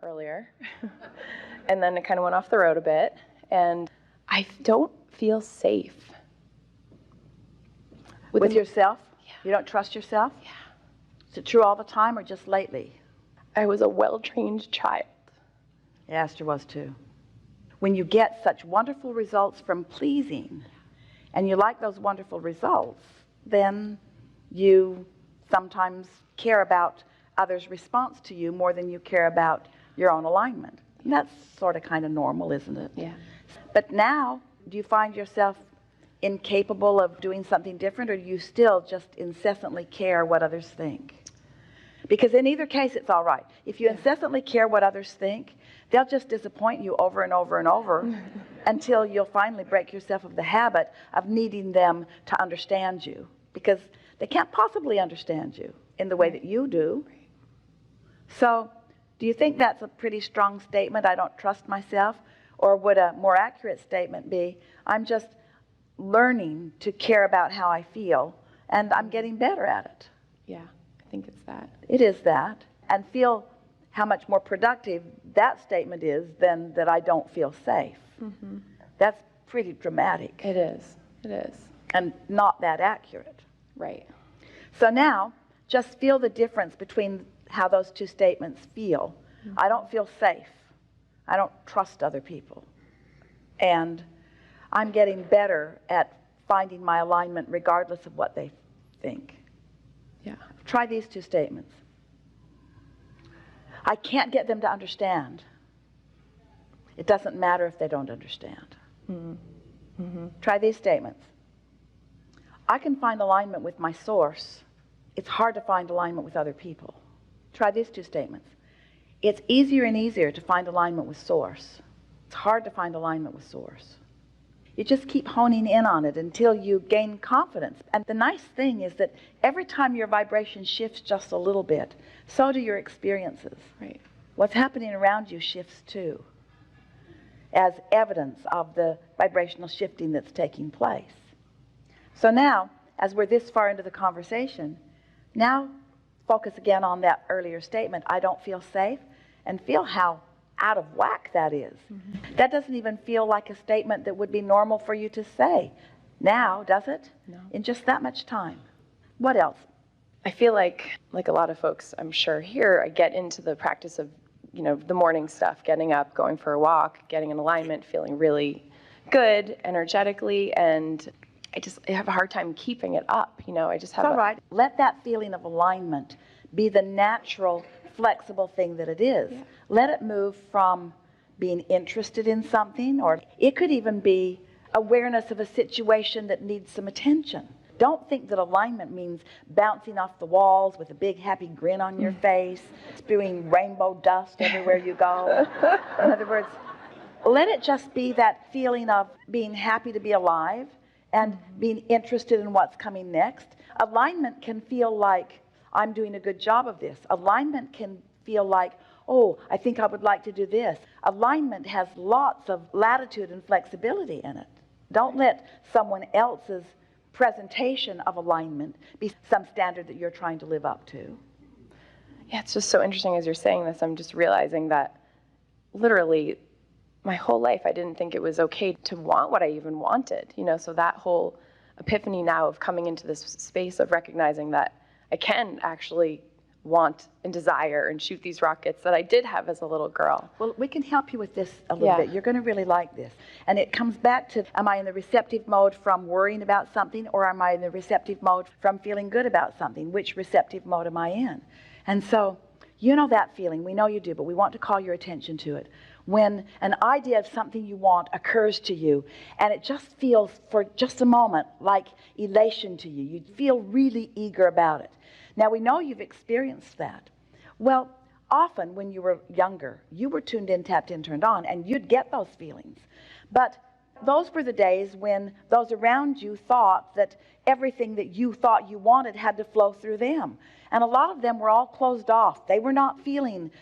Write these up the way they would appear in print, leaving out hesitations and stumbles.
earlier, and then it kind of went off the road a bit, and I don't feel safe. With yourself? Yeah. You don't trust yourself? Yeah. Is it true all the time or just lately? I was a well-trained child. Yeah, Esther was too. When you get such wonderful results from pleasing, and you like those wonderful results, then you sometimes care about others' response to you more than you care about your own alignment. And that's sort of kind of normal, isn't it? Yeah. But now, do you find yourself incapable of doing something different, or do you still just incessantly care what others think? Because in either case, it's all right. If you incessantly care what others think, they'll just disappoint you over and over and over until you'll finally break yourself of the habit of needing them to understand you, because they can't possibly understand you in the way that you do. So, do you think that's a pretty strong statement, I don't trust myself? Or would a more accurate statement be, I'm just learning to care about how I feel, and I'm getting better at it? Yeah, I think it's that. It is that. And feel how much more productive that statement is than that I don't feel safe. Mm-hmm. That's pretty dramatic. It is. It is. And not that accurate. Right. So now, just feel the difference between how those two statements feel. Mm-hmm. I don't feel safe. I don't trust other people. And I'm getting better at finding my alignment regardless of what they think. Yeah. Try these two statements. I can't get them to understand. It doesn't matter if they don't understand. Mm-hmm. Mm-hmm. Try these statements. I can find alignment with my source. It's hard to find alignment with other people. Try these two statements. It's easier and easier to find alignment with source. It's hard to find alignment with source. You just keep honing in on it until you gain confidence. And the nice thing is that every time your vibration shifts just a little bit, so do your experiences. Right. What's happening around you shifts too, as evidence of the vibrational shifting that's taking place. So now, as we're this far into the conversation, now focus again on that earlier statement, I don't feel safe, and feel how out of whack that is. Mm-hmm. That doesn't even feel like a statement that would be normal for you to say now, does it? No. In just that much time. What else? I feel like a lot of folks, I'm sure here, I get into the practice of, the morning stuff, getting up, going for a walk, getting in alignment, feeling really good energetically, and I have a hard time keeping it up. I just have It's all right. Let that feeling of alignment be the natural, flexible thing that it is. Yeah. Let it move from being interested in something, or it could even be awareness of a situation that needs some attention. Don't think that alignment means bouncing off the walls with a big happy grin on your face, spewing rainbow dust everywhere you go. In other words, let it just be that feeling of being happy to be alive and being interested in what's coming next. Alignment can feel like, I'm doing a good job of this. Alignment can feel like, oh, I think I would like to do this. Alignment has lots of latitude and flexibility in it. Don't let someone else's presentation of alignment be some standard that you're trying to live up to. Yeah, it's just so interesting as you're saying this. I'm just realizing that literally my whole life I didn't think it was okay to want what I even wanted. So that whole epiphany now of coming into this space of recognizing that I can actually want and desire and shoot these rockets that I did have as a little girl. Well, we can help you with this a little bit. You're going to really like this. And it comes back to, am I in the receptive mode from worrying about something, or am I in the receptive mode from feeling good about something? Which receptive mode am I in? And so, you know that feeling. We know you do, but we want to call your attention to it. When an idea of something you want occurs to you, and it just feels for just a moment like elation to you. You feel really eager about it. Now, we know you've experienced that. Well, often when you were younger, you were tuned in, tapped in, turned on, and you'd get those feelings. But those were the days when those around you thought that everything that you thought you wanted had to flow through them. And a lot of them were all closed off. They were not feeling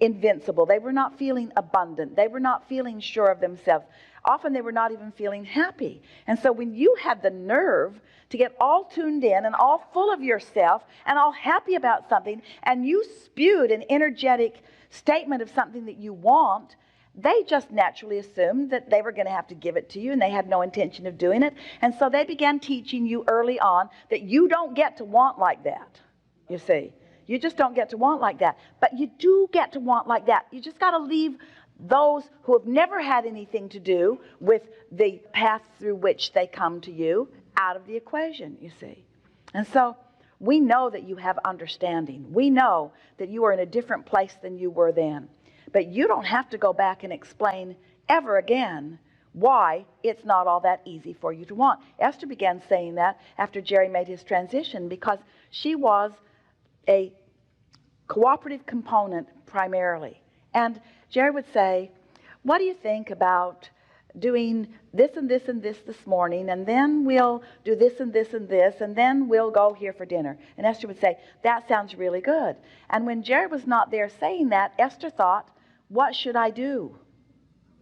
invincible. They were not feeling abundant. They were not feeling sure of themselves. Often they were not even feeling happy. And so when you had the nerve to get all tuned in and all full of yourself and all happy about something, and you spewed an energetic statement of something that you want, they just naturally assumed that they were going to have to give it to you, and they had no intention of doing it. And so they began teaching you early on that you don't get to want like that, you see. You just don't get to want like that. But you do get to want like that. You just got to leave those who have never had anything to do with the path through which they come to you out of the equation, you see. And so we know that you have understanding. We know that you are in a different place than you were then. But you don't have to go back and explain ever again why it's not all that easy for you to want. Esther began saying that after Jerry made his transition, because she was a cooperative component primarily. And Jerry would say, what do you think about doing this and this and this morning, and then we'll do this and this and this, and then we'll go here for dinner? And Esther would say, that sounds really good. And when Jerry was not there saying that, Esther thought, what should I do?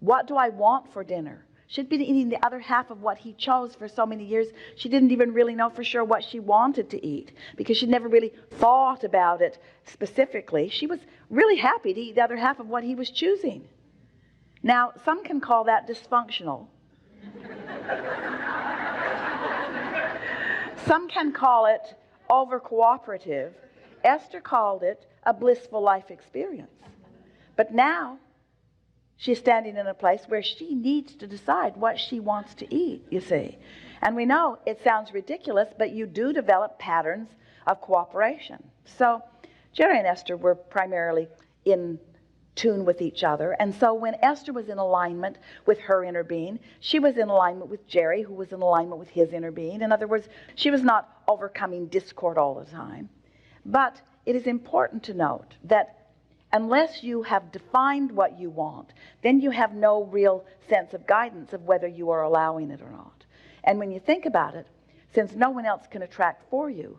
What do I want for dinner? She'd been eating the other half of what he chose for so many years. She didn't even really know for sure what she wanted to eat, because she'd never really thought about it specifically. She was really happy to eat the other half of what he was choosing. Now, some can call that dysfunctional. Some can call it over-cooperative. Esther called it a blissful life experience. But now, she's standing in a place where she needs to decide what she wants to eat, you see. And we know it sounds ridiculous, but you do develop patterns of cooperation. So Jerry and Esther were primarily in tune with each other. And so when Esther was in alignment with her inner being, she was in alignment with Jerry, who was in alignment with his inner being. In other words, she was not overcoming discord all the time. But it is important to note that unless you have defined what you want, then you have no real sense of guidance of whether you are allowing it or not. And when you think about it, since no one else can attract for you,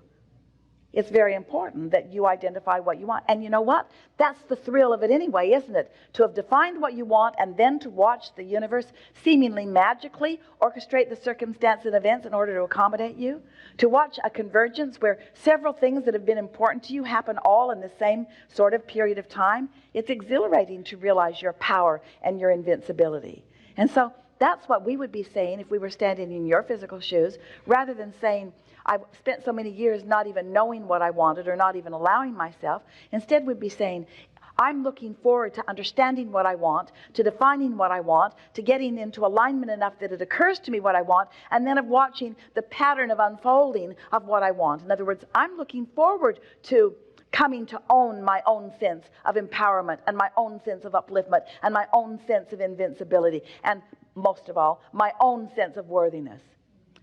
it's very important that you identify what you want. And you know what? That's the thrill of it anyway, isn't it? To have defined what you want and then to watch the universe seemingly magically orchestrate the circumstance and events in order to accommodate you. To watch a convergence where several things that have been important to you happen all in the same sort of period of time. It's exhilarating to realize your power and your invincibility. And so that's what we would be saying if we were standing in your physical shoes, rather than saying, I spent so many years not even knowing what I wanted or not even allowing myself. Instead, we'd be saying, I'm looking forward to understanding what I want, to defining what I want, to getting into alignment enough that it occurs to me what I want, and then of watching the pattern of unfolding of what I want. In other words, I'm looking forward to coming to own my own sense of empowerment and my own sense of upliftment and my own sense of invincibility and, most of all, my own sense of worthiness.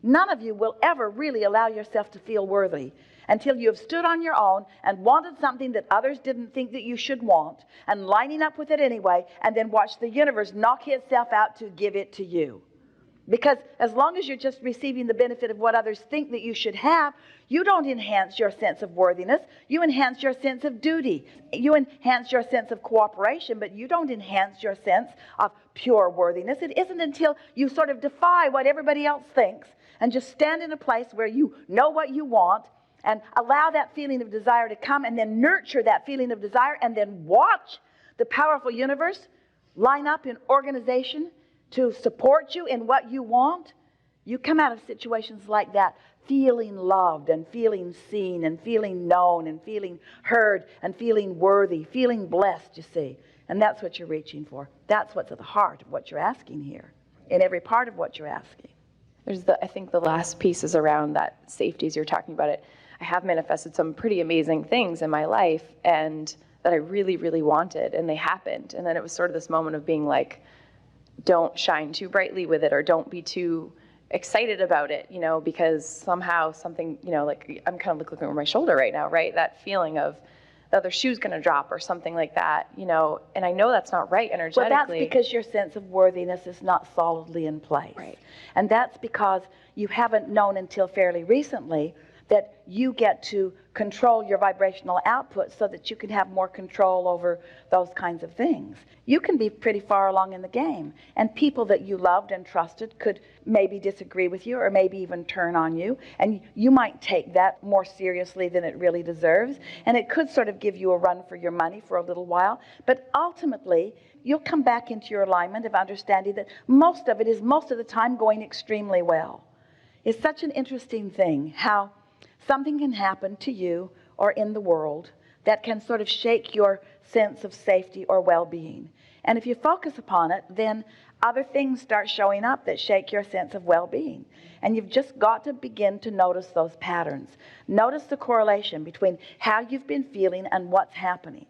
None of you will ever really allow yourself to feel worthy until you have stood on your own and wanted something that others didn't think that you should want, and lining up with it anyway, and then watch the universe knock itself out to give it to you. Because as long as you're just receiving the benefit of what others think that you should have, you don't enhance your sense of worthiness. You enhance your sense of duty. You enhance your sense of cooperation, but you don't enhance your sense of pure worthiness. It isn't until you sort of defy what everybody else thinks and just stand in a place where you know what you want and allow that feeling of desire to come, and then nurture that feeling of desire, and then watch the powerful universe line up in organization to support you in what you want. You come out of situations like that feeling loved and feeling seen and feeling known and feeling heard and feeling worthy, feeling blessed, you see. And that's what you're reaching for. That's what's at the heart of what you're asking here, in every part of what you're asking. I think the last piece is around that safety as you're talking about it. I have manifested some pretty amazing things in my life and that I really, really wanted, and they happened. And then it was sort of this moment of being like, don't shine too brightly with it, or don't be too excited about it, because somehow something, like I'm kind of looking over my shoulder right now, right? That feeling of the other shoe's going to drop or something like that, and I know that's not right energetically. Well, that's because your sense of worthiness is not solidly in place. Right. And that's because you haven't known until fairly recently that you get to control your vibrational output so that you can have more control over those kinds of things. You can be pretty far along in the game, and people that you loved and trusted could maybe disagree with you or maybe even turn on you, and you might take that more seriously than it really deserves, and it could sort of give you a run for your money for a little while, but ultimately you'll come back into your alignment of understanding that most of it is most of the time going extremely well. It's such an interesting thing how something can happen to you or in the world that can sort of shake your sense of safety or well-being. And if you focus upon it, then other things start showing up that shake your sense of well-being. And you've just got to begin to notice those patterns. Notice the correlation between how you've been feeling and what's happening.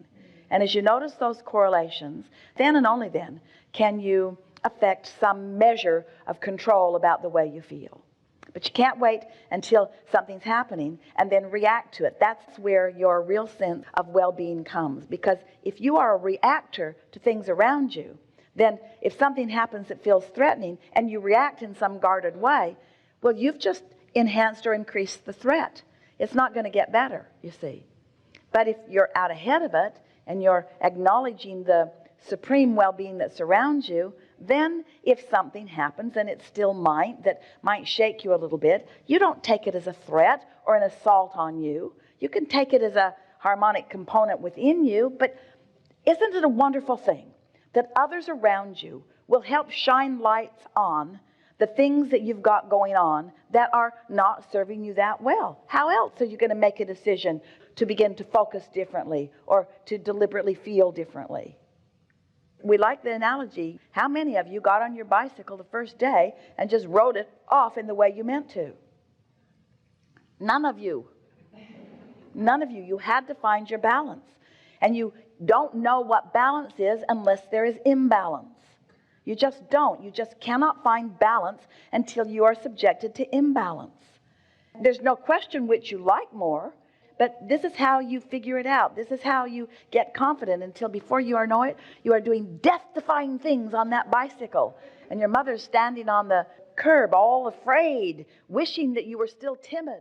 And as you notice those correlations, then and only then can you affect some measure of control about the way you feel. But you can't wait until something's happening and then react to it. That's where your real sense of well-being comes. Because if you are a reactor to things around you, then if something happens that feels threatening and you react in some guarded way, well, you've just enhanced or increased the threat. It's not going to get better, you see. But if you're out ahead of it and you're acknowledging the supreme well-being that surrounds you, then if something happens, and it still might, that might shake you a little bit, you don't take it as a threat or an assault on you. You can take it as a harmonic component within you, but isn't it a wonderful thing that others around you will help shine lights on the things that you've got going on that are not serving you that well? How else are you going to make a decision to begin to focus differently or to deliberately feel differently? We like the analogy. How many of you got on your bicycle the first day and just rode it off in the way you meant to? None of you. None of you. You had to find your balance. And you don't know what balance is unless there is imbalance. You just don't. You just cannot find balance until you are subjected to imbalance. There's no question which you like more, but this is how you figure it out. This is how you get confident until before you know it, you are doing death-defying things on that bicycle. And your mother's standing on the curb all afraid, wishing that you were still timid.